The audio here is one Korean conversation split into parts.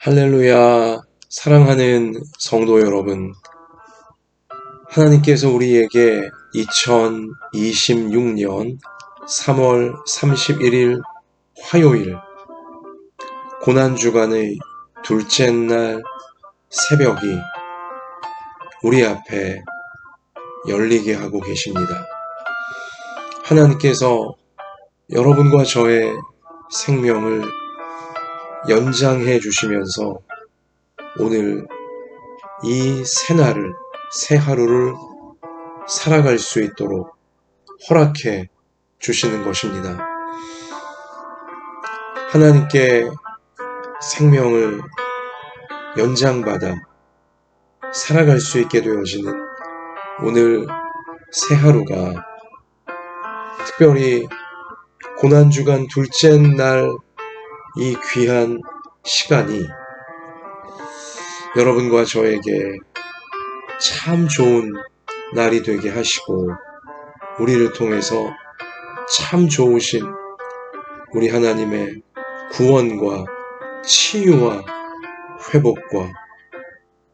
할렐루야, 사랑하는 성도 여러분, 하나님께서 우리에게 2026년 3월 31일 화요일 고난주간의 둘째 날 새벽이 우리 앞에 열리게 하고 계십니다. 하나님께서 여러분과 저의 생명을 연장해 주시면서 오늘 이 새날을, 새 하루를 살아갈 수 있도록 허락해 주시는 것입니다. 하나님께 생명을 연장받아 살아갈 수 있게 되어지는 오늘 새 하루가 특별히 고난주간 둘째 날 이 귀한 시간이 여러분과 저에게 참 좋은 날이 되게 하시고 우리를 통해서 참 좋으신 우리 하나님의 구원과 치유와 회복과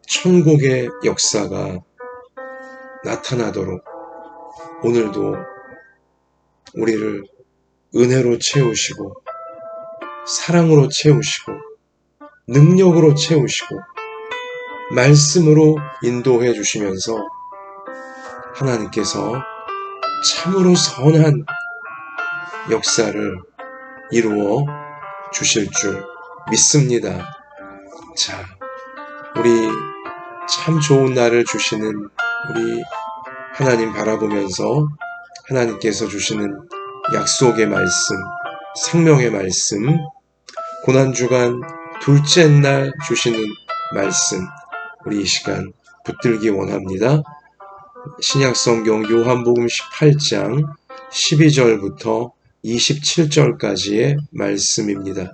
천국의 역사가 나타나도록 오늘도 우리를 은혜로 채우시고 사랑으로 채우시고 능력으로 채우시고 말씀으로 인도해 주시면서 하나님께서 참으로 선한 역사를 이루어 주실 줄 믿습니다. 자, 우리 참 좋은 날을 주시는 우리 하나님 바라보면서 하나님께서 주시는 약속의 말씀, 생명의 말씀, 고난주간 둘째 날 주시는 말씀, 우리 이 시간 붙들기 원합니다. 신약성경 요한복음 18장 12절부터 27절까지의 말씀입니다.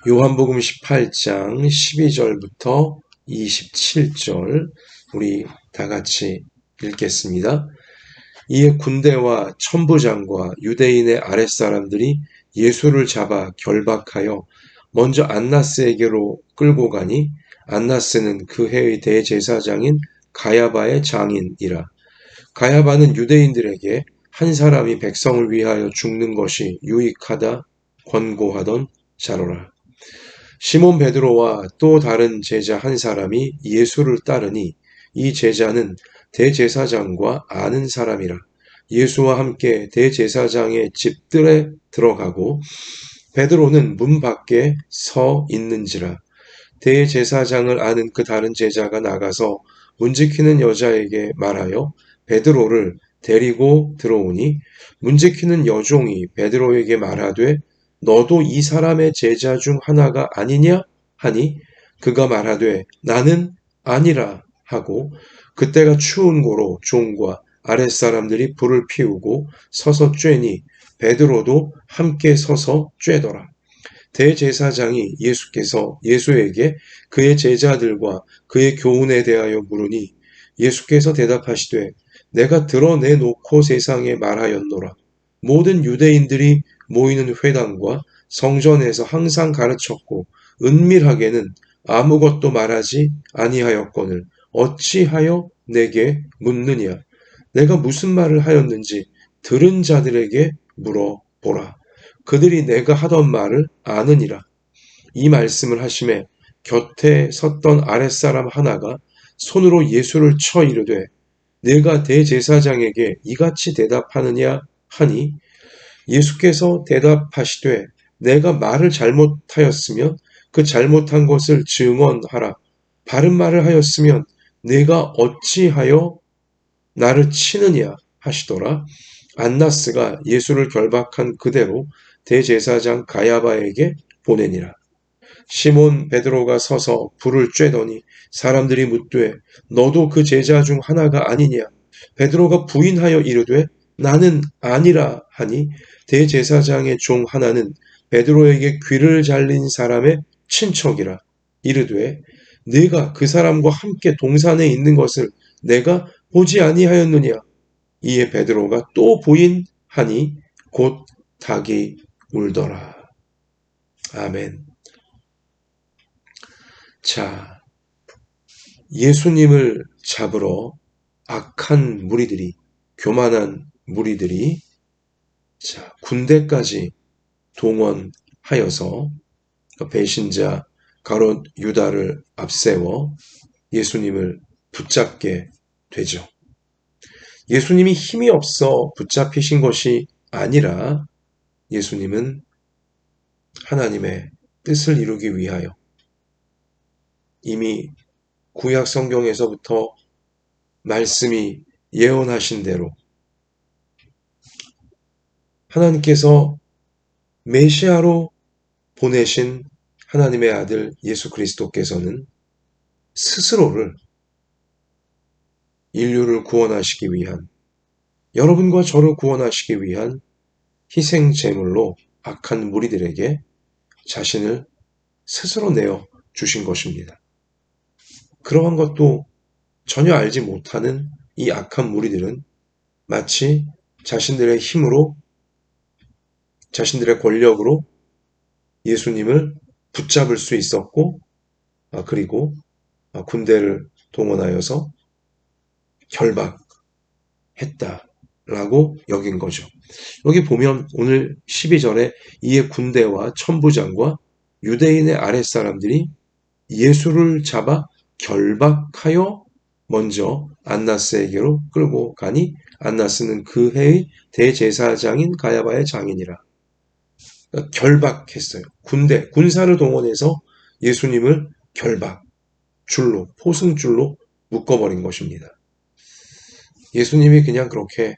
요한복음 18장 12절부터 27절 우리 다 같이 읽겠습니다. 이에 군대와 천부장과 유대인의 아랫사람들이 예수를 잡아 결박하여 먼저 안나스에게로 끌고 가니 안나스는 그 해의 대제사장인 가야바의 장인이라. 가야바는 유대인들에게 한 사람이 백성을 위하여 죽는 것이 유익하다 권고하던 자로라. 시몬 베드로와 또 다른 제자 한 사람이 예수를 따르니 이 제자는 대제사장과 아는 사람이라. 예수와 함께 대제사장의 집들에 들어가고 베드로는 문 밖에 서 있는지라. 대제사장을 아는 그 다른 제자가 나가서 문지키는 여자에게 말하여 베드로를 데리고 들어오니 문지키는 여종이 베드로에게 말하되 너도 이 사람의 제자 중 하나가 아니냐 하니 그가 말하되 나는 아니라 하고 그때가 추운 고로 종과 아랫사람들이 불을 피우고 서서 쬐니 베드로도 함께 서서 쬐더라. 대제사장이 예수에게 그의 제자들과 그의 교훈에 대하여 물으니 예수께서 대답하시되 내가 드러내놓고 세상에 말하였노라. 모든 유대인들이 모이는 회당과 성전에서 항상 가르쳤고 은밀하게는 아무것도 말하지 아니하였거늘 어찌하여 내게 묻느냐. 내가 무슨 말을 하였는지 들은 자들에게 물어보라. 그들이 내가 하던 말을 아느니라. 이 말씀을 하심에 곁에 섰던 아랫사람 하나가 손으로 예수를 쳐 이르되 내가 대제사장에게 이같이 대답하느냐 하니 예수께서 대답하시되 내가 말을 잘못하였으면 그 잘못한 것을 증언하라. 바른 말을 하였으면 내가 어찌하여 나를 치느냐 하시더라. 안나스가 예수를 결박한 그대로 대제사장 가야바에게 보내니라. 시몬 베드로가 서서 불을 쬐더니 사람들이 묻되 너도 그 제자 중 하나가 아니냐. 베드로가 부인하여 이르되 나는 아니라 하니 대제사장의 종 하나는 베드로에게 귀를 잘린 사람의 친척이라. 이르되 네가 그 사람과 함께 동산에 있는 것을 내가 보지 아니하였느냐. 이에 베드로가 또 부인하니 곧 닭이 울더라. 아멘. 자, 예수님을 잡으러 악한 무리들이, 교만한 무리들이 자, 군대까지 동원하여서 배신자 가롯 유다를 앞세워 예수님을 붙잡게 되죠. 예수님이 힘이 없어 붙잡히신 것이 아니라 예수님은 하나님의 뜻을 이루기 위하여 이미 구약 성경에서부터 말씀이 예언하신 대로 하나님께서 메시아로 보내신 하나님의 아들 예수 그리스도께서는 스스로를 인류를 구원하시기 위한, 여러분과 저를 구원하시기 위한 희생 제물로 악한 무리들에게 자신을 스스로 내어 주신 것입니다. 그러한 것도 전혀 알지 못하는 이 악한 무리들은 마치 자신들의 힘으로, 자신들의 권력으로 예수님을 붙잡을 수 있었고, 그리고 군대를 동원하여서 결박했다라고 여긴 거죠. 여기 보면 오늘 12절에 이에 군대와 천부장과 유대인의 아랫사람들이 예수를 잡아 결박하여 먼저 안나스에게로 끌고 가니 안나스는 그 해의 대제사장인 가야바의 장인이라. 그러니까 결박했어요. 군사를 동원해서 예수님을 줄로, 포승줄로 묶어버린 것입니다. 예수님이 그냥 그렇게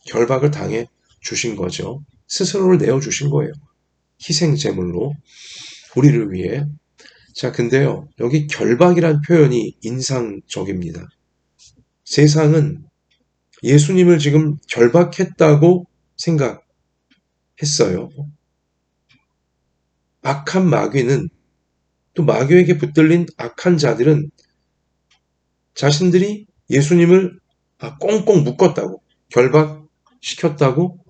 결박을 당해 주신 거죠. 스스로를 내어주신 거예요. 희생제물로 우리를 위해. 자, 근데요, 여기 결박이란 표현이 인상적입니다. 세상은 예수님을 지금 결박했다고 생각했어요. 악한 마귀는, 또 마귀에게 붙들린 악한 자들은 자신들이 예수님을 꽁꽁 묶었다고, 결박시켰다고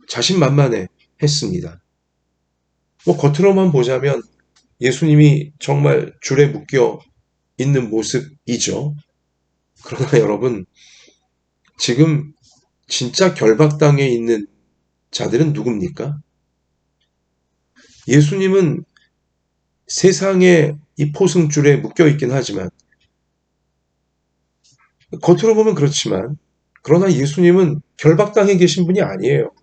자신만만해 했습니다. 겉으로만 보자면 예수님이 정말 줄에 묶여 있는 모습이죠. 그러나 여러분, 지금 진짜 결박당해 있는 자들은 누굽니까? 예수님은 세상의 이 포승줄에 묶여 있긴 하지만, 겉으로 보면 그렇지만, 그러나 예수님은 결박당해 계신 분이 아니에요.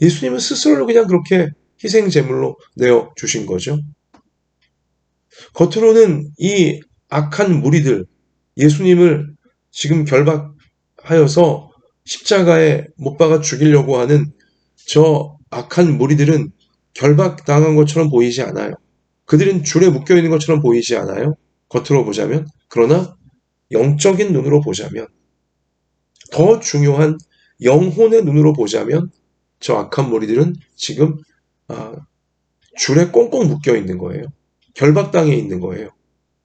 예수님은 스스로를 그냥 그렇게 희생제물로 내어주신 거죠. 겉으로는 이 악한 무리들, 예수님을 지금 결박하여서 십자가에 못 박아 죽이려고 하는 저 악한 무리들은 결박당한 것처럼 보이지 않아요. 그들은 줄에 묶여 있는 것처럼 보이지 않아요. 겉으로 보자면. 그러나 영적인 눈으로 보자면, 더 중요한 영혼의 눈으로 보자면 저 악한 무리들은 지금 줄에 꽁꽁 묶여 있는 거예요. 결박당해 있는 거예요.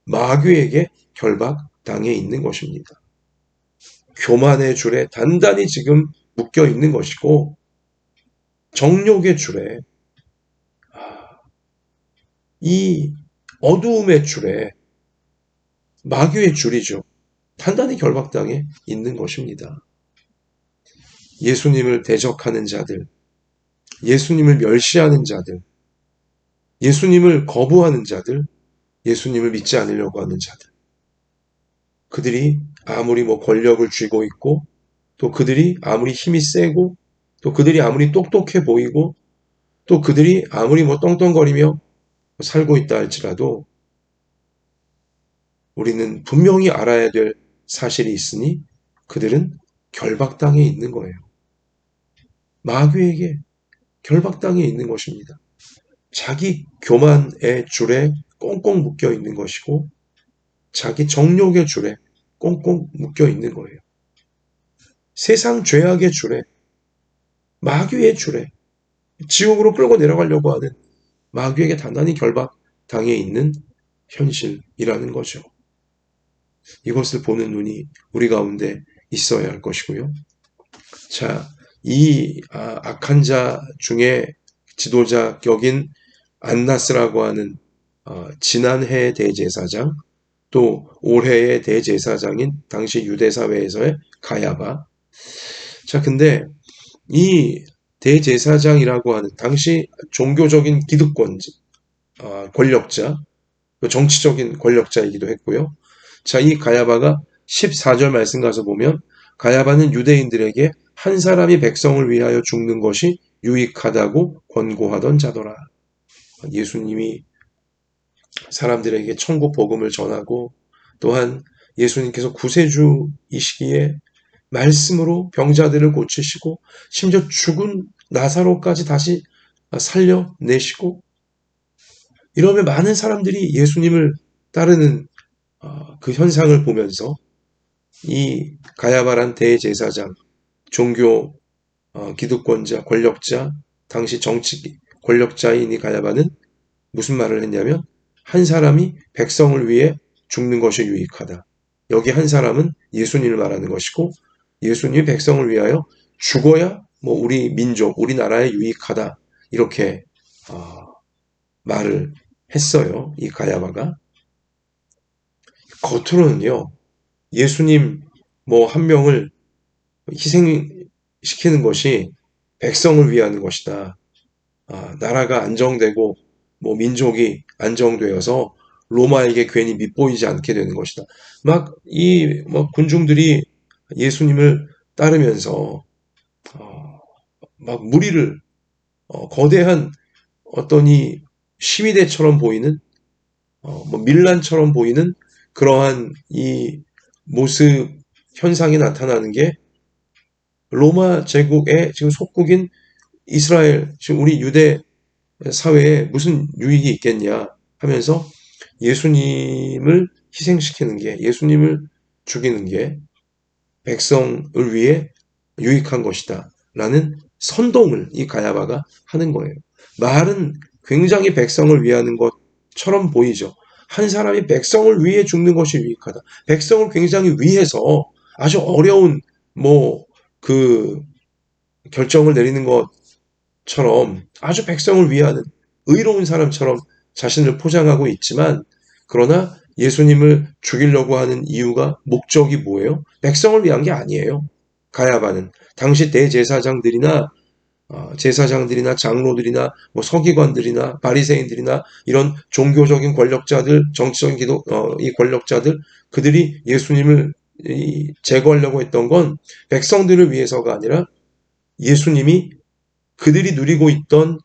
마귀에게 결박당해 있는 것입니다. 교만의 줄에 단단히 지금 묶여 있는 것이고, 정욕의 줄에, 이 어두움의 줄에, 마귀의 줄이죠. 단단히 결박당해 있는 것입니다. 예수님을 대적하는 자들, 예수님을 멸시하는 자들, 예수님을 거부하는 자들, 예수님을 믿지 않으려고 하는 자들. 그들이 아무리 권력을 쥐고 있고, 또 그들이 아무리 힘이 세고, 또 그들이 아무리 똑똑해 보이고, 또 그들이 아무리 떵떵거리며 살고 있다 할지라도 우리는 분명히 알아야 될 사실이 있으니 그들은 결박당해 있는 거예요. 마귀에게 결박당해 있는 것입니다. 자기 교만의 줄에 꽁꽁 묶여 있는 것이고, 자기 정욕의 줄에 꽁꽁 묶여 있는 거예요. 세상 죄악의 줄에, 마귀의 줄에, 지옥으로 끌고 내려가려고 하는 마귀에게 단단히 결박당해 있는 현실이라는 거죠. 이것을 보는 눈이 우리 가운데 있어야 할 것이고요. 자, 이 악한 자 중에 지도자 격인 안나스라고 하는 지난해 대제사장, 또 올해의 대제사장인 당시 유대사회에서의 가야바. 자, 근데 이 대제사장이라고 하는 당시 종교적인 기득권, 권력자, 정치적인 권력자이기도 했고요. 자, 이 가야바가 14절 말씀 가서 보면 가야바는 유대인들에게 한 사람이 백성을 위하여 죽는 것이 유익하다고 권고하던 자더라. 예수님이 사람들에게 천국 복음을 전하고 또한 예수님께서 구세주이시기에 말씀으로 병자들을 고치시고 심지어 죽은 나사로까지 다시 살려내시고 이러면 많은 사람들이 예수님을 따르는 그 현상을 보면서 이 가야바란 대제사장, 종교 기득권자, 권력자, 당시 정치 권력자인 이 가야바는 무슨 말을 했냐면 한 사람이 백성을 위해 죽는 것이 유익하다. 여기 한 사람은 예수님을 말하는 것이고 예수님이 백성을 위하여 죽어야 뭐 우리 민족, 우리나라에 유익하다. 이렇게 말을 했어요. 이 가야바가. 겉으로는요. 예수님 뭐 한 명을 희생시키는 것이 백성을 위하는 것이다. 나라가 안정되고 뭐 민족이 안정되어서 로마에게 괜히 밑보이지 않게 되는 것이다. 막 이 뭐 군중들이 예수님을 따르면서 막 무리를 거대한 어떤 이 시위대처럼 보이는 뭐 밀란처럼 보이는 그러한 이 모습 현상이 나타나는 게 로마 제국의 지금 속국인 이스라엘, 지금 우리 유대 사회에 무슨 유익이 있겠냐 하면서 예수님을 희생시키는 게, 예수님을 죽이는 게 백성을 위해 유익한 것이다 라는 선동을 이 가야바가 하는 거예요. 말은 굉장히 백성을 위하는 것처럼 보이죠. 한 사람이 백성을 위해 죽는 것이 유익하다. 백성을 굉장히 위해서 아주 어려운 그 결정을 내리는 것처럼 아주 백성을 위하는 의로운 사람처럼 자신을 포장하고 있지만 그러나 예수님을 죽이려고 하는 이유가 목적이 뭐예요? 백성을 위한 게 아니에요. 가야바는 당시 대제사장들이나 제사장들이나 장로들이나 뭐 서기관들이나 바리새인들이나 이런 종교적인 권력자들, 정치적인 이 권력자들 그들이 예수님을 제거하려고 했던 건 백성들을 위해서가 아니라 예수님이 그들이 누리고 있던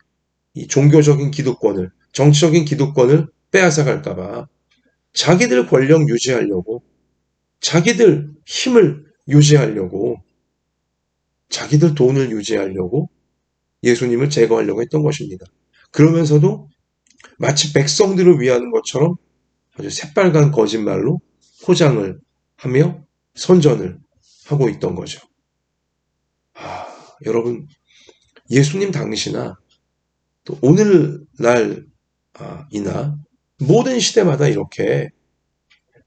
이 종교적인 기득권을, 정치적인 기득권을 빼앗아 갈까봐 자기들 권력 유지하려고, 자기들 힘을 유지하려고, 자기들 돈을 유지하려고 예수님을 제거하려고 했던 것입니다. 그러면서도 마치 백성들을 위하는 것처럼 아주 새빨간 거짓말로 포장을 하며 선전을 하고 있던 거죠. 여러분, 예수님 당시나 또 오늘날이나 모든 시대마다 이렇게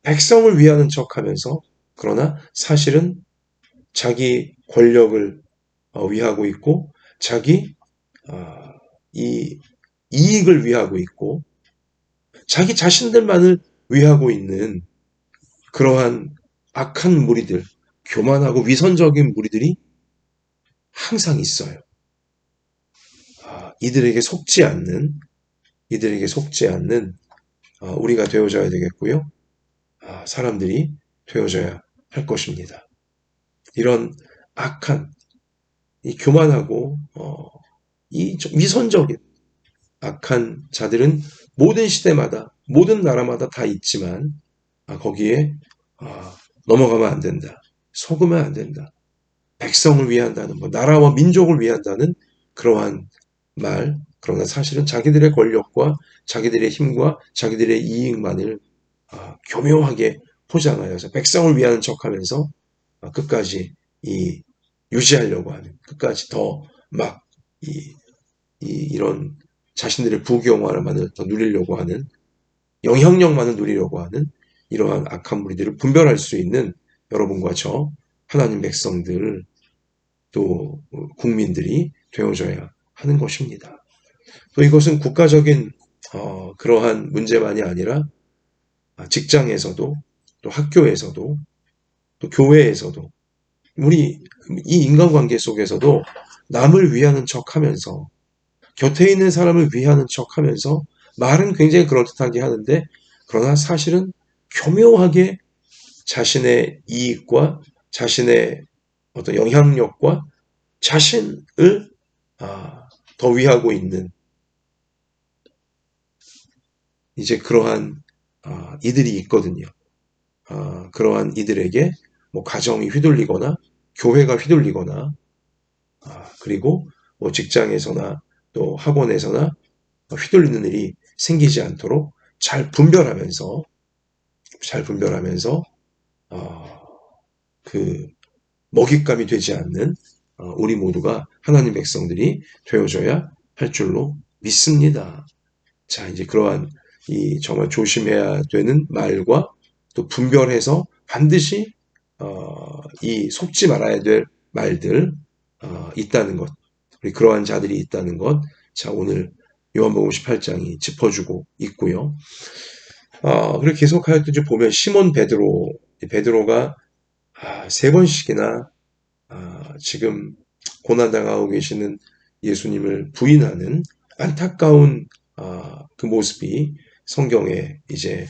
백성을 위하는 척하면서 그러나 사실은 자기 권력을 위하고 있고 자기 이 이익을 위하고 있고 자기 자신들만을 위하고 있는 그러한 악한 무리들, 교만하고 위선적인 무리들이 항상 있어요. 이들에게 속지 않는 우리가 되어져야 되겠고요. 사람들이 되어져야 할 것입니다. 이런 악한, 이 교만하고 이 위선적인 악한 자들은 모든 시대마다, 모든 나라마다 다 있지만 거기에 넘어가면 안 된다. 속으면 안 된다. 백성을 위한다는 나라와 민족을 위한다는 그러한 말, 그러나 사실은 자기들의 권력과 자기들의 힘과 자기들의 이익만을 교묘하게 포장하여서 백성을 위하는 척하면서 끝까지 유지하려고 하는, 끝까지 더 막 이런 자신들의 부귀영화만을 더 누리려고 하는, 영향력만을 누리려고 하는 이러한 악한 무리들을 분별할 수 있는 여러분과 저 하나님 백성들 또 국민들이 되어져야 하는 것입니다. 또 이것은 국가적인 그러한 문제만이 아니라 직장에서도 또 학교에서도 또 교회에서도 우리 이 인간관계 속에서도 남을 위하는 척하면서 곁에 있는 사람을 위하는 척하면서 말은 굉장히 그럴듯하게 하는데 그러나 사실은 교묘하게 자신의 이익과 자신의 어떤 영향력과 자신을 더 위하고 있는 이제 그러한 이들이 있거든요. 그러한 이들에게 뭐 가정이 휘둘리거나 교회가 휘둘리거나 그리고 뭐 직장에서나 또 학원에서나 휘둘리는 일이 생기지 않도록 잘 분별하면서 그 먹잇감이 되지 않는 우리 모두가 하나님 백성들이 되어줘야 할 줄로 믿습니다. 자, 이제 그러한 이 정말 조심해야 되는 말과 또 분별해서 반드시 이 속지 말아야 될 말들 있다는 것, 우리 그러한 자들이 있다는 것. 자, 오늘 요한복음 18장이 짚어주고 있고요. 그리고 계속하여 또 보면 시몬 베드로가 세 번씩이나 지금 고난당하고 계시는 예수님을 부인하는 안타까운 그 모습이 성경에 이제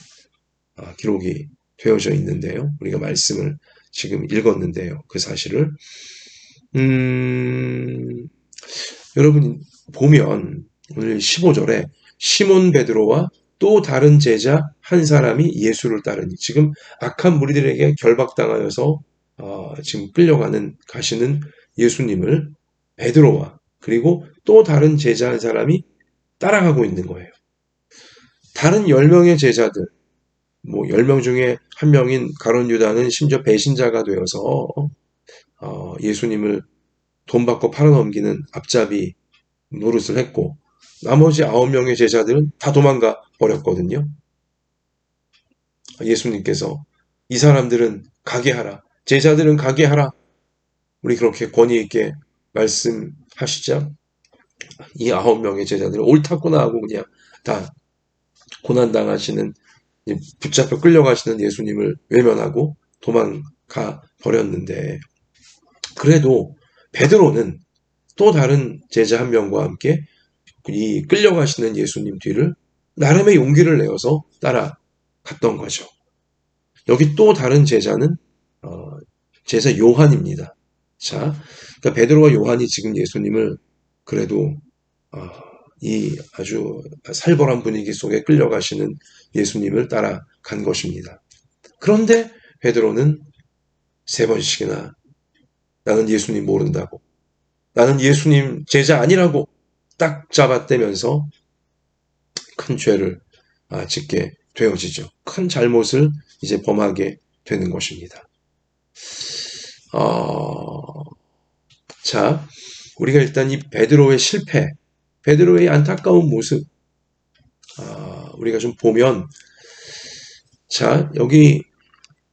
기록이 되어져 있는데요. 우리가 말씀을 지금 읽었는데요. 그 사실을 여러분 보면 오늘 15절에 시몬 베드로와 또 다른 제자 한 사람이 예수를 따르니 지금 악한 무리들에게 결박당하여서 지금 가시는 예수님을 베드로와 그리고 또 다른 제자 한 사람이 따라가고 있는 거예요. 다른 10명의 제자들, 뭐 10명 중에 한 명인 가룟 유다는 심지어 배신자가 되어서 예수님을 돈 받고 팔아넘기는 앞잡이 노릇을 했고 나머지 9명의 제자들은 다 도망가 버렸거든요. 예수님께서 이 사람들은 가게 하라. 제자들은 가게 하라. 우리 그렇게 권위 있게 말씀하시자 이 9명의 제자들은 옳다구나 하고 그냥 다 고난당하시는 붙잡혀 끌려가시는 예수님을 외면하고 도망가 버렸는데 그래도 베드로는 또 다른 제자 한 명과 함께 이 끌려가시는 예수님 뒤를 나름의 용기를 내어서 따라갔던 거죠. 여기 또 다른 제자는 제자 요한입니다. 자, 그러니까 베드로와 요한이 지금 예수님을 그래도 이 아주 살벌한 분위기 속에 끌려가시는 예수님을 따라간 것입니다. 그런데 베드로는 세 번씩이나 나는 예수님 모른다고, 나는 예수님 제자 아니라고 딱 잡아떼면서 큰 죄를 짓게 되어지죠. 큰 잘못을 이제 범하게 되는 것입니다. 자, 우리가 일단 이 베드로의 실패, 베드로의 안타까운 모습, 우리가 좀 보면, 자, 여기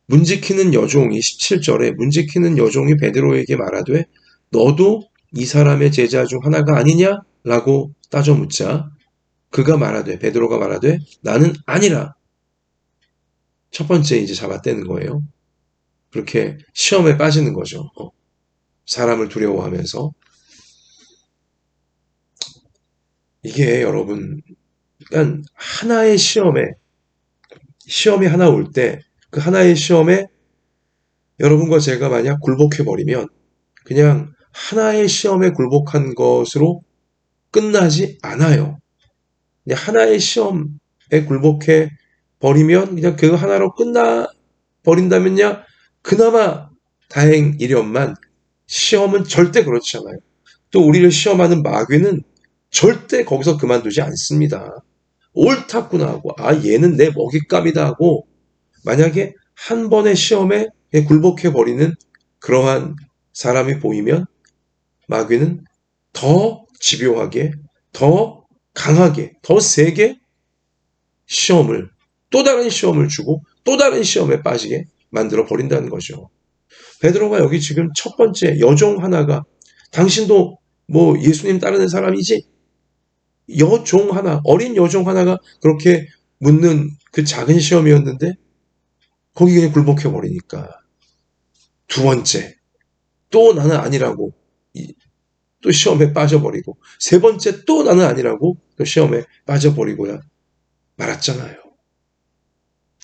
문지키는 여종이 17절에 문지키는 여종이 베드로에게 말하되 너도 이 사람의 제자 중 하나가 아니냐? 라고 따져 묻자 베드로가 말하되 나는 아니라. 첫 번째 이제 잡아떼는 거예요. 그렇게 시험에 빠지는 거죠. 사람을 두려워하면서. 이게 여러분, 그러니까 하나의 시험이 하나 올 때 그 하나의 시험에 여러분과 제가 만약 굴복해버리면 그냥 하나의 시험에 굴복한 것으로 끝나지 않아요. 그냥 하나의 시험에 굴복해 버리면 그냥 그 하나로 끝나 버린다면야 그나마 다행이련만 시험은 절대 그렇지 않아요. 또 우리를 시험하는 마귀는 절대 거기서 그만두지 않습니다. 옳다구나 하고 얘는 내 먹잇감이다 하고 만약에 한 번의 시험에 굴복해버리는 그러한 사람이 보이면 마귀는 더 집요하게, 더 강하게, 더 세게 또 다른 시험을 주고 또 다른 시험에 빠지게 만들어 버린다는 거죠. 베드로가 여기 지금 첫 번째 여종 하나가 당신도 뭐 예수님 따르는 사람이지? 여종 하나, 어린 여종 하나가 그렇게 묻는 그 작은 시험이었는데 거기 그냥 굴복해버리니까 두 번째 또 나는 아니라고 또 시험에 빠져버리고 세 번째 또 나는 아니라고 또 시험에 빠져버리고야 말았잖아요.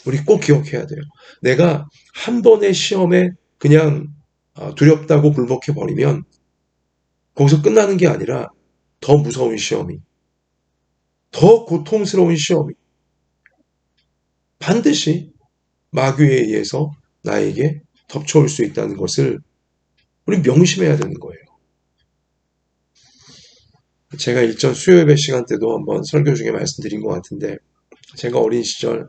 우리 꼭 기억해야 돼요. 내가 한 번의 시험에 그냥 두렵다고 굴복해버리면 거기서 끝나는 게 아니라 더 무서운 시험이, 더 고통스러운 시험이 반드시 마귀에 의해서 나에게 덮쳐올 수 있다는 것을 우리 명심해야 되는 거예요. 제가 일전 수요예배 시간 때도 한번 설교 중에 말씀드린 것 같은데 제가 어린 시절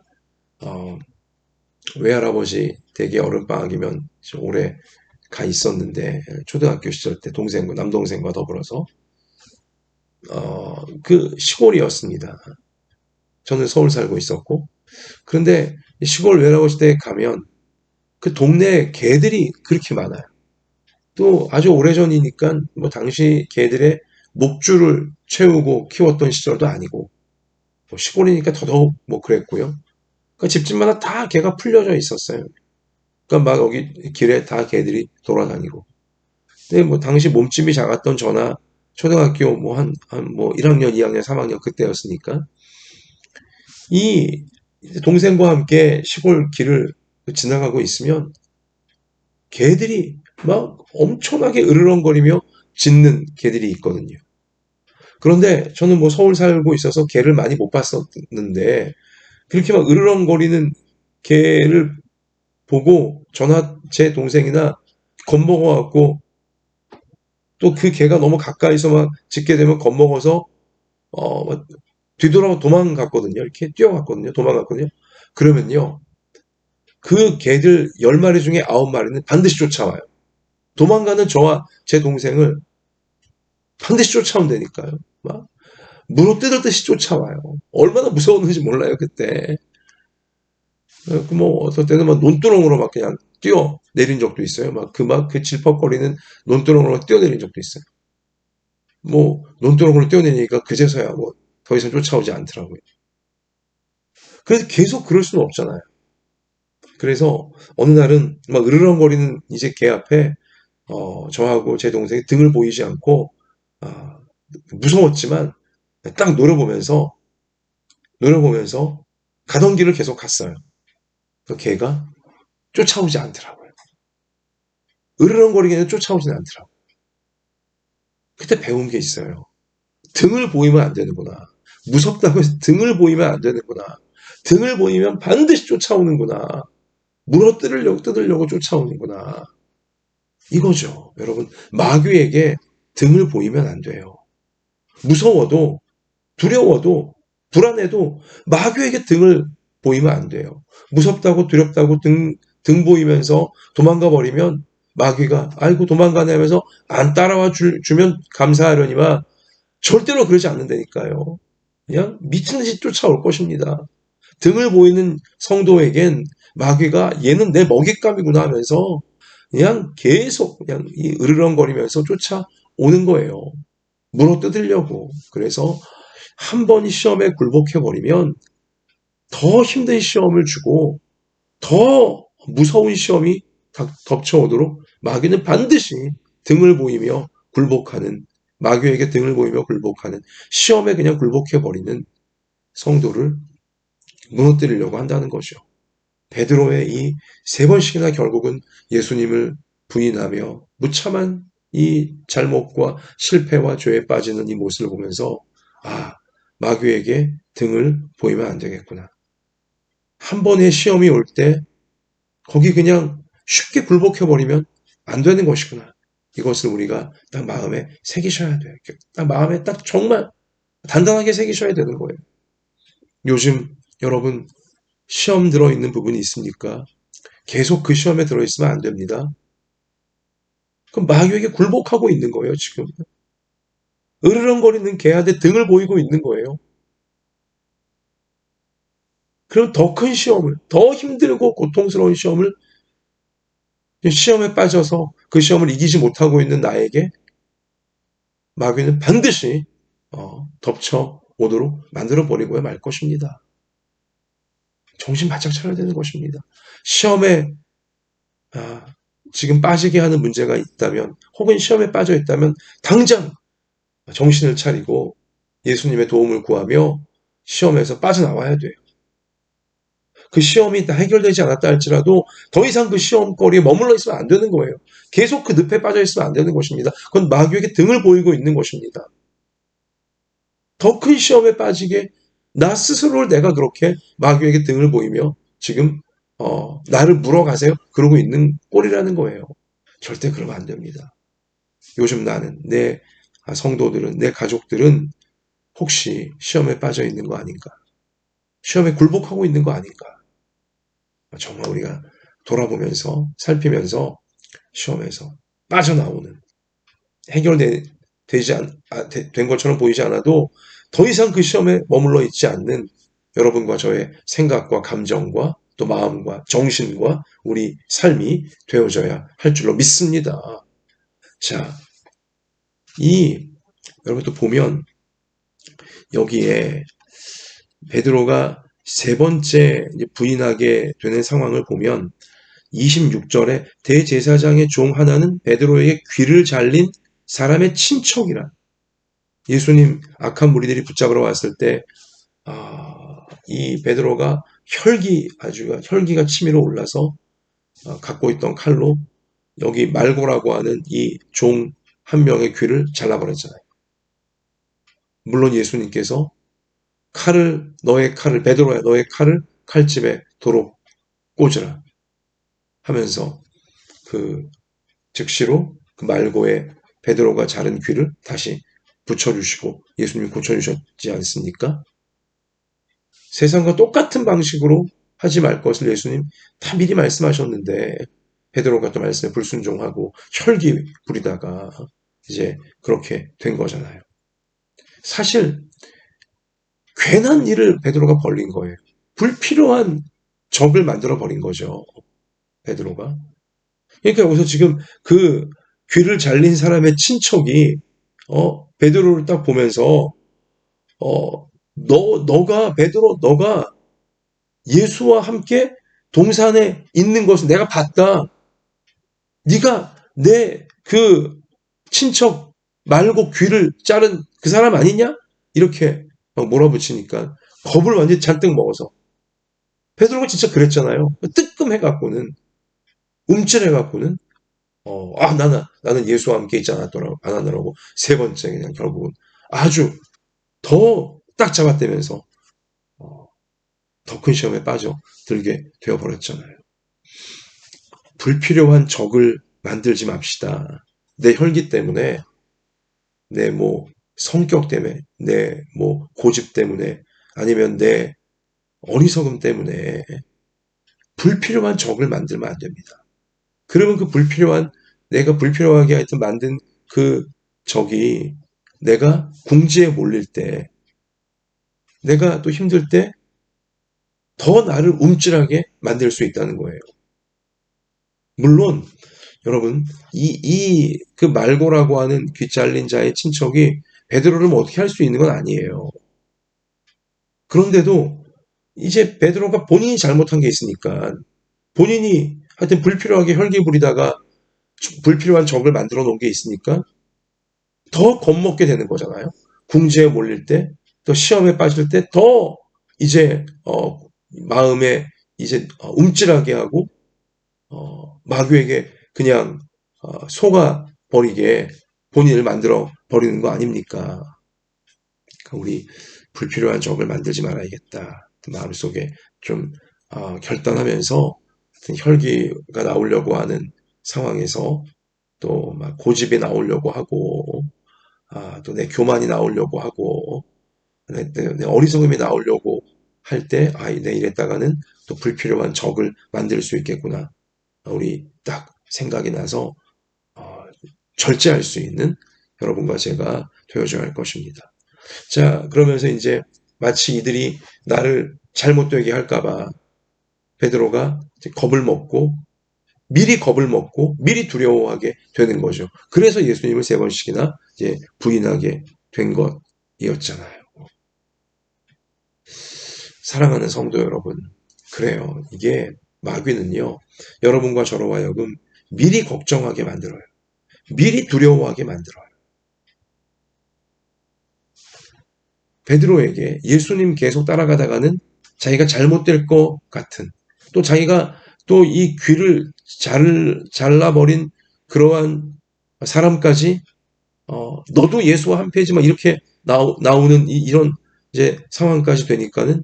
외할아버지 댁에 여름방학이면 오래 가 있었는데 초등학교 시절 때 동생과 남동생과 더불어서 그 시골이었습니다. 저는 서울 살고 있었고 그런데 시골 외할아버지 댁에 가면 그 동네에 개들이 그렇게 많아요. 또 아주 오래전이니까 뭐 당시 개들의 목줄을 채우고 키웠던 시절도 아니고 뭐 시골이니까 더더욱 뭐 그랬고요. 그러니까 집집마다 다 개가 풀려져 있었어요. 그러니까 막 여기 길에 다 개들이 돌아다니고. 근데 뭐 당시 몸집이 작았던 저나 초등학교 뭐 뭐 1학년, 2학년, 3학년 그때였으니까 이 동생과 함께 시골 길을 지나가고 있으면 개들이 막 엄청나게 으르렁거리며 짖는 개들이 있거든요. 그런데 저는 뭐 서울 살고 있어서 개를 많이 못 봤었는데 그렇게 막 으르렁거리는 개를 보고 저나 제 동생이나 겁먹어갖고 또 그 개가 너무 가까이서 막 짖게 되면 겁먹어서 막 뒤돌아 도망갔거든요. 이렇게 뛰어갔거든요. 도망갔거든요. 그러면요. 그 개들 10마리 중에 9마리는 반드시 쫓아와요. 도망가는 저와 제 동생을 반드시 쫓아온다니까요. 막 물어 뜯을듯이 쫓아와요. 얼마나 무서웠는지 몰라요, 그때. 뭐 어떨 때는 막 논두렁으로 막 그냥 뛰어 내린 적도 있어요. 그 질퍽거리는 논두렁으로 뛰어내린 적도 있어요. 뭐 논두렁으로 뛰어내리니까 그제서야 뭐 더 이상 쫓아오지 않더라고요. 그래서 계속 그럴 수는 없잖아요. 그래서 어느 날은 막 으르렁거리는 이제 개 앞에 저하고 제 동생이 등을 보이지 않고 아, 무서웠지만 딱 노려보면서 가던 길을 계속 갔어요. 그 개가 쫓아오지 않더라고요. 으르렁거리기는 쫓아오진 않더라고요. 그때 배운 게 있어요. 등을 보이면 안 되는구나. 무섭다고 해서 등을 보이면 안 되는구나. 등을 보이면 반드시 쫓아오는구나. 뜯으려고 쫓아오는구나. 이거죠. 여러분, 마귀에게 등을 보이면 안 돼요. 무서워도, 두려워도, 불안해도 마귀에게 등을 보이면 안 돼요. 무섭다고 두렵다고 등 보이면서 도망가 버리면 마귀가 아이고 도망가네 하면서 안 따라와 주면 감사하려니와 절대로 그러지 않는다니까요. 그냥 미친 듯이 쫓아올 것입니다. 등을 보이는 성도에겐 마귀가 얘는 내 먹잇감이구나 하면서 그냥 계속 그냥 이 으르렁거리면서 쫓아오는 거예요. 물어 뜯으려고. 그래서 한 번 시험에 굴복해버리면 더 힘든 시험을 주고 더 무서운 시험이 덮쳐오도록 마귀는 반드시 등을 보이며 굴복하는 마귀에게 등을 보이며 굴복하는 시험에 그냥 굴복해버리는 성도를 무너뜨리려고 한다는 거죠. 베드로의 이 세 번씩이나 결국은 예수님을 부인하며 무참한 이 잘못과 실패와 죄에 빠지는 이 모습을 보면서 아, 마귀에게 등을 보이면 안 되겠구나. 한 번의 시험이 올 때 거기 그냥 쉽게 굴복해버리면 안 되는 것이구나. 이것을 우리가 딱 마음에 새기셔야 돼요. 딱 마음에 딱 정말 단단하게 새기셔야 되는 거예요. 요즘 여러분 시험 들어있는 부분이 있습니까? 계속 그 시험에 들어있으면 안 됩니다. 그럼 마귀에게 굴복하고 있는 거예요, 지금. 으르렁거리는 개한테 등을 보이고 있는 거예요. 그럼 더 큰 시험을, 더 힘들고 고통스러운 시험에 빠져서 그 시험을 이기지 못하고 있는 나에게 마귀는 반드시 덮쳐 오도록 만들어 버리고야 말 것입니다. 정신 바짝 차려야 되는 것입니다. 시험에 지금 빠지게 하는 문제가 있다면 혹은 시험에 빠져 있다면 당장 정신을 차리고 예수님의 도움을 구하며 시험에서 빠져나와야 돼요. 그 시험이 다 해결되지 않았다 할지라도 더 이상 그 시험거리에 머물러 있으면 안 되는 거예요. 계속 그 늪에 빠져 있으면 안 되는 것입니다. 그건 마귀에게 등을 보이고 있는 것입니다. 더 큰 시험에 빠지게 나 스스로를 내가 그렇게 마귀에게 등을 보이며 지금 나를 물어가세요. 그러고 있는 꼴이라는 거예요. 절대 그러면 안 됩니다. 요즘 나는 내 성도들은 내 가족들은 혹시 시험에 빠져 있는 거 아닌가? 시험에 굴복하고 있는 거 아닌가? 정말 우리가 돌아보면서 살피면서 시험에서 빠져나오는 된 것처럼 보이지 않아도 더 이상 그 시험에 머물러 있지 않는 여러분과 저의 생각과 감정과 또 마음과 정신과 우리 삶이 되어져야 할 줄로 믿습니다. 자, 여러분 또 보면 여기에 베드로가 세 번째 부인하게 되는 상황을 보면 26절에 대제사장의 종 하나는 베드로에게 귀를 잘린 사람의 친척이라. 예수님 악한 무리들이 붙잡으러 왔을 때 이 베드로가 혈기가 치밀어 올라서 갖고 있던 칼로 여기 말고라고 하는 이 종 한 명의 귀를 잘라버렸잖아요. 물론 예수님께서 베드로야 너의 칼을 칼집에 도로 꽂으라 하면서 즉시로 그 말고의 베드로가 자른 귀를 다시 붙여주시고 예수님이 고쳐주셨지 않습니까? 세상과 똑같은 방식으로 하지 말 것을 예수님 다 미리 말씀하셨는데 베드로가 또 말씀에 불순종하고 혈기 부리다가 이제 그렇게 된 거잖아요. 사실 괜한 일을 베드로가 벌린 거예요. 불필요한 적을 만들어 버린 거죠. 베드로가. 그러니까 여기서 지금 그 귀를 잘린 사람의 친척이 베드로를 딱 보면서 베드로 너가 예수와 함께 동산에 있는 것을 내가 봤다. 네가 내 그 친척 말고 귀를 자른 그 사람 아니냐? 이렇게 막 몰아붙이니까 겁을 완전히 잔뜩 먹어서 베드로가 진짜 그랬잖아요. 뜨끔해갖고는 움찔해갖고는 나는 예수와 함께 있지 않았더라고. 세 번째 그냥 결국은 아주 더 딱 잡아떼면서 더 큰 시험에 빠져들게 되어버렸잖아요. 불필요한 적을 만들지 맙시다. 내 혈기 때문에, 내 성격 때문에, 내 고집 때문에, 아니면 내 어리석음 때문에 불필요한 적을 만들면 안 됩니다. 그러면 내가 불필요하게 하여튼 만든 그 적이 내가 궁지에 몰릴 때, 내가 또 힘들 때 더 나를 움찔하게 만들 수 있다는 거예요. 물론 여러분 그 말고라고 하는 귀 잘린 자의 친척이 베드로를 어떻게 할 수 있는 건 아니에요. 그런데도 이제 베드로가 본인이 잘못한 게 있으니까 본인이 하여튼 불필요하게 혈기 부리다가 불필요한 적을 만들어 놓은 게 있으니까 더 겁먹게 되는 거잖아요. 궁지에 몰릴 때, 또 시험에 빠질 때 더 이제 마음에 이제 움찔하게 하고 마귀에게 그냥 속아 버리게 본인을 만들어 버리는 거 아닙니까? 그러니까 우리 불필요한 적을 만들지 말아야겠다. 마음속에 좀 결단하면서 혈기가 나오려고 하는 상황에서 또 막 고집이 나오려고 하고 또 내 교만이 나오려고 하고 내 어리석음이 나오려고 할 때 내 이랬다가는 또 불필요한 적을 만들 수 있겠구나. 우리 딱 생각이 나서 절제할 수 있는 여러분과 제가 되어줘야 할 것입니다. 자, 그러면서 이제 마치 이들이 나를 잘못되게 할까봐 베드로가 미리 겁을 먹고 미리 두려워하게 되는 거죠. 그래서 예수님을 세 번씩이나 이제 부인하게 된 것이었잖아요. 사랑하는 성도 여러분, 그래요. 이게 마귀는요, 여러분과 저로 하여금 미리 걱정하게 만들어요. 미리 두려워하게 만들어요. 베드로에게 예수님 계속 따라가다가는 자기가 잘못될 것 같은, 또 자기가 또 이 귀를 잘라버린 그러한 사람까지 너도 예수와 한패지만 이렇게 나오는 이런 이제 상황까지 되니까는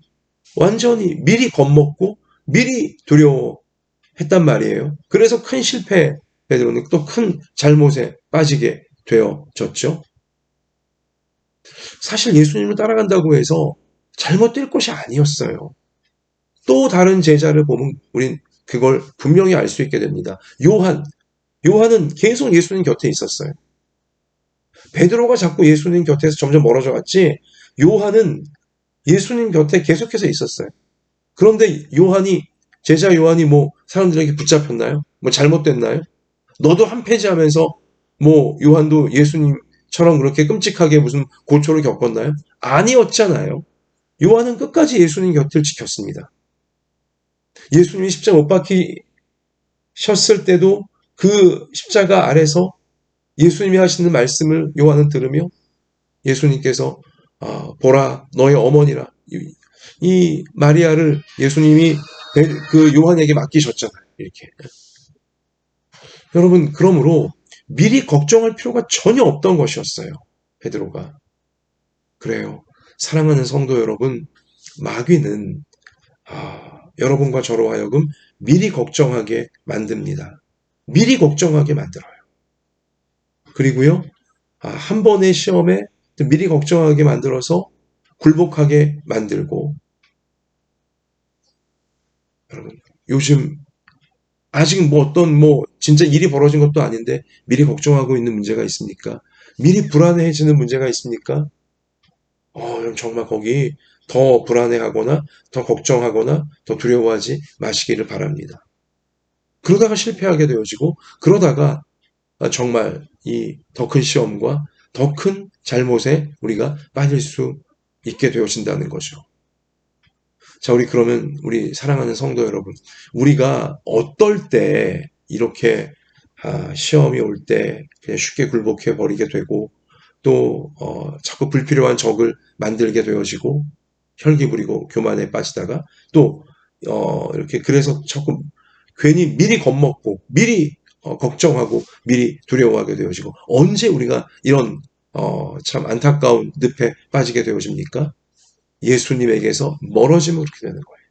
완전히 미리 겁먹고 미리 두려워했단 말이에요. 그래서 큰 실패, 베드로는 또 큰 잘못에 빠지게 되어졌죠. 사실 예수님을 따라간다고 해서 잘못될 것이 아니었어요. 또 다른 제자를 보면 우린 그걸 분명히 알 수 있게 됩니다. 요한은 계속 예수님 곁에 있었어요. 베드로가 자꾸 예수님 곁에서 점점 멀어져 갔지, 요한은 예수님 곁에 계속해서 있었어요. 그런데 제자 요한이 뭐 사람들에게 붙잡혔나요? 뭐 잘못됐나요? 너도 한패지하면서 뭐 요한도 예수님처럼 그렇게 끔찍하게 무슨 고초를 겪었나요? 아니었잖아요. 요한은 끝까지 예수님 곁을 지켰습니다. 예수님이 십자가 못 박히셨을 때도 그 십자가 아래서 예수님이 하시는 말씀을 요한은 들으며 예수님께서 보라 너의 어머니라 이 마리아를 예수님이 그 요한에게 맡기셨잖아요. 이렇게. 여러분, 그러므로 미리 걱정할 필요가 전혀 없던 것이었어요. 베드로가. 그래요. 사랑하는 성도 여러분, 마귀는 여러분과 저로 하여금 미리 걱정하게 만듭니다. 미리 걱정하게 만들어요. 그리고요, 한 번의 시험에 미리 걱정하게 만들어서 굴복하게 만들고, 여러분, 요즘 아직 뭐 어떤 진짜 일이 벌어진 것도 아닌데 미리 걱정하고 있는 문제가 있습니까? 미리 불안해지는 문제가 있습니까? 정말 거기 더 불안해하거나 더 걱정하거나 더 두려워하지 마시기를 바랍니다. 그러다가 실패하게 되어지고 그러다가 정말 이 더 큰 시험과 더 큰 잘못에 우리가 빠질 수 있게 되어진다는 거죠. 자, 그러면 우리 사랑하는 성도 여러분, 우리가 어떨 때 이렇게 시험이 올 때 그냥 쉽게 굴복해 버리게 되고 또 자꾸 불필요한 적을 만들게 되어지고 혈기 부리고 교만에 빠지다가 또 이렇게 그래서 자꾸 괜히 미리 겁먹고 미리 걱정하고 미리 두려워하게 되어지고 언제 우리가 이런 참 안타까운 늪에 빠지게 되어집니까? 예수님에게서 멀어지면 그렇게 되는 거예요.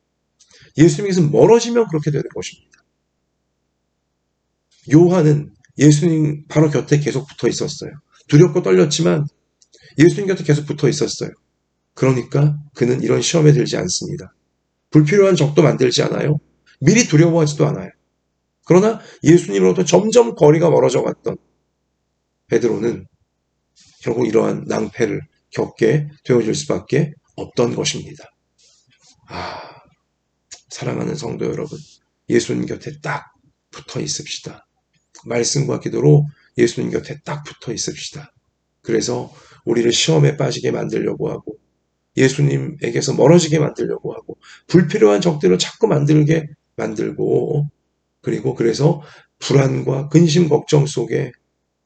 예수님에게서 멀어지면 그렇게 되는 것입니다. 요한은 예수님 바로 곁에 계속 붙어 있었어요. 두렵고 떨렸지만 예수님 곁에 계속 붙어 있었어요. 그러니까 그는 이런 시험에 들지 않습니다. 불필요한 적도 만들지 않아요. 미리 두려워하지도 않아요. 그러나 예수님으로부터 점점 거리가 멀어져 갔던 베드로는 결국 이러한 낭패를 겪게 되어질 수밖에 없던 것입니다. 사랑하는 성도 여러분, 예수님 곁에 딱 붙어 있읍시다. 말씀과 기도로 예수님 곁에 딱 붙어 있읍시다. 그래서 우리를 시험에 빠지게 만들려고 하고 예수님에게서 멀어지게 만들려고 하고 불필요한 적들을 자꾸 만들게 만들고 그리고 그래서 불안과 근심 걱정 속에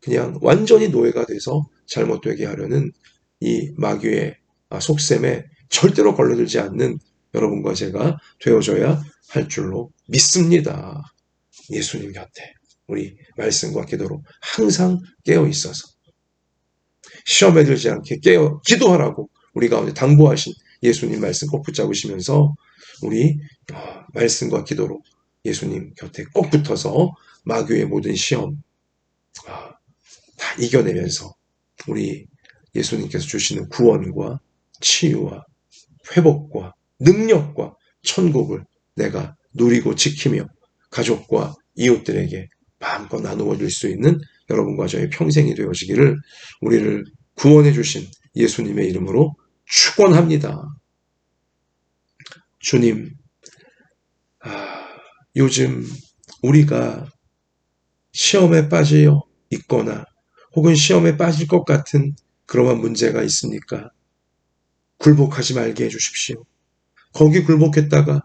그냥 완전히 노예가 돼서 잘못되게 하려는 이 마귀의 속셈에 절대로 걸려들지 않는 여러분과 제가 되어줘야 할 줄로 믿습니다. 예수님 곁에 우리 말씀과 기도로 항상 깨어 있어서 시험에 들지 않게 깨어 기도하라고 우리 가운데 당부하신 예수님 말씀 꼭 붙잡으시면서 우리 말씀과 기도로 예수님 곁에 꼭 붙어서 마귀의 모든 시험 다 이겨내면서 우리 예수님께서 주시는 구원과 치유와 회복과 능력과 천국을 내가 누리고 지키며 가족과 이웃들에게 마음껏 나누어 줄 수 있는 여러분과 저의 평생이 되어지기를 우리를 구원해 주신 예수님의 이름으로 축원합니다. 주님, 요즘 우리가 시험에 빠져 있거나 혹은 시험에 빠질 것 같은 그러한 문제가 있습니까? 굴복하지 말게 해주십시오. 거기 굴복했다가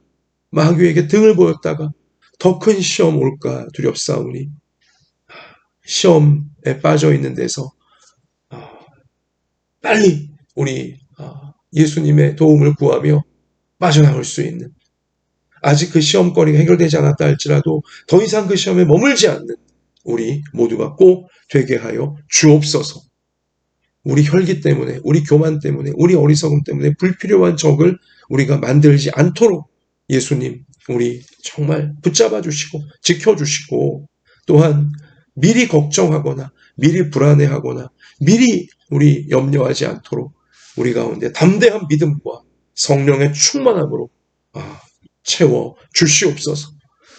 마귀에게 등을 보였다가 더 큰 시험 올까 두렵사오니 시험에 빠져 있는 데서 빨리 우리 예수님의 도움을 구하며 빠져나올 수 있는, 아직 그 시험거리가 해결되지 않았다 할지라도 더 이상 그 시험에 머물지 않는 우리 모두가 꼭 되게 하여 주옵소서. 우리 혈기 때문에, 우리 교만 때문에, 우리 어리석음 때문에 불필요한 적을 우리가 만들지 않도록 예수님 우리 정말 붙잡아 주시고 지켜주시고, 또한 미리 걱정하거나 미리 불안해하거나 미리 우리 염려하지 않도록 우리 가운데 담대한 믿음과 성령의 충만함으로 채워 주시옵소서.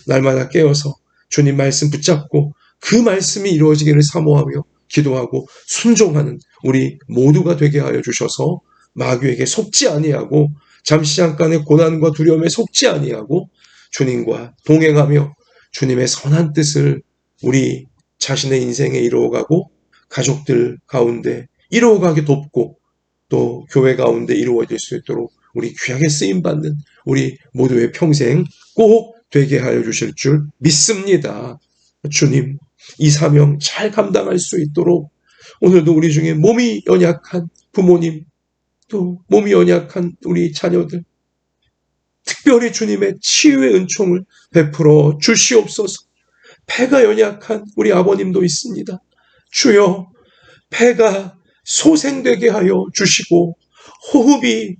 날마다 깨어서 주님 말씀 붙잡고 그 말씀이 이루어지기를 사모하며 기도하고 순종하는 우리 모두가 되게 하여 주셔서 마귀에게 속지 아니하고 잠시 잠깐의 고난과 두려움에 속지 아니하고 주님과 동행하며 주님의 선한 뜻을 우리 자신의 인생에 이루어가고 가족들 가운데 이루어가게 돕고 또 교회 가운데 이루어질 수 있도록 우리 귀하게 쓰임받는 우리 모두의 평생 꼭 되게 하여 주실 줄 믿습니다. 주님, 이 사명 잘 감당할 수 있도록 오늘도 우리 중에 몸이 연약한 부모님, 또 몸이 연약한 우리 자녀들, 특별히 주님의 치유의 은총을 베풀어 주시옵소서. 폐가 연약한 우리 아버님도 있습니다. 주여, 폐가 소생되게 하여 주시고 호흡이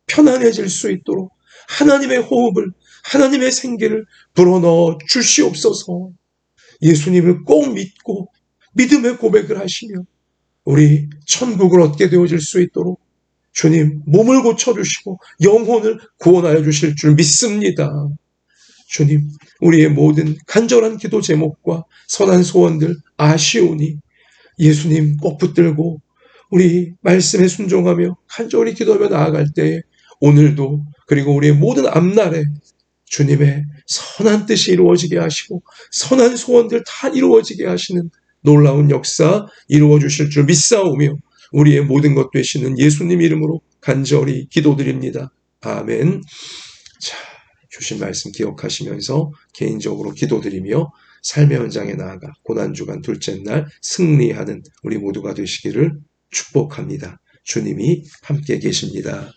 편안해질 수 있도록 하나님의 호흡을, 하나님의 생기를 불어넣어 주시옵소서. 예수님을 꼭 믿고 믿음의 고백을 하시며 우리 천국을 얻게 되어질 수 있도록 주님 몸을 고쳐주시고 영혼을 구원하여 주실 줄 믿습니다. 주님, 우리의 모든 간절한 기도 제목과 선한 소원들 아시오니 예수님 꼭 붙들고 우리 말씀에 순종하며 간절히 기도하며 나아갈 때에 오늘도 그리고 우리의 모든 앞날에 주님의 선한 뜻이 이루어지게 하시고 선한 소원들 다 이루어지게 하시는 놀라운 역사 이루어 주실 줄 믿사오며 우리의 모든 것 되시는 예수님 이름으로 간절히 기도드립니다. 아멘. 자, 주신 말씀 기억하시면서 개인적으로 기도드리며 삶의 현장에 나아가 고난주간 둘째 날 승리하는 우리 모두가 되시기를 축복합니다. 주님이 함께 계십니다.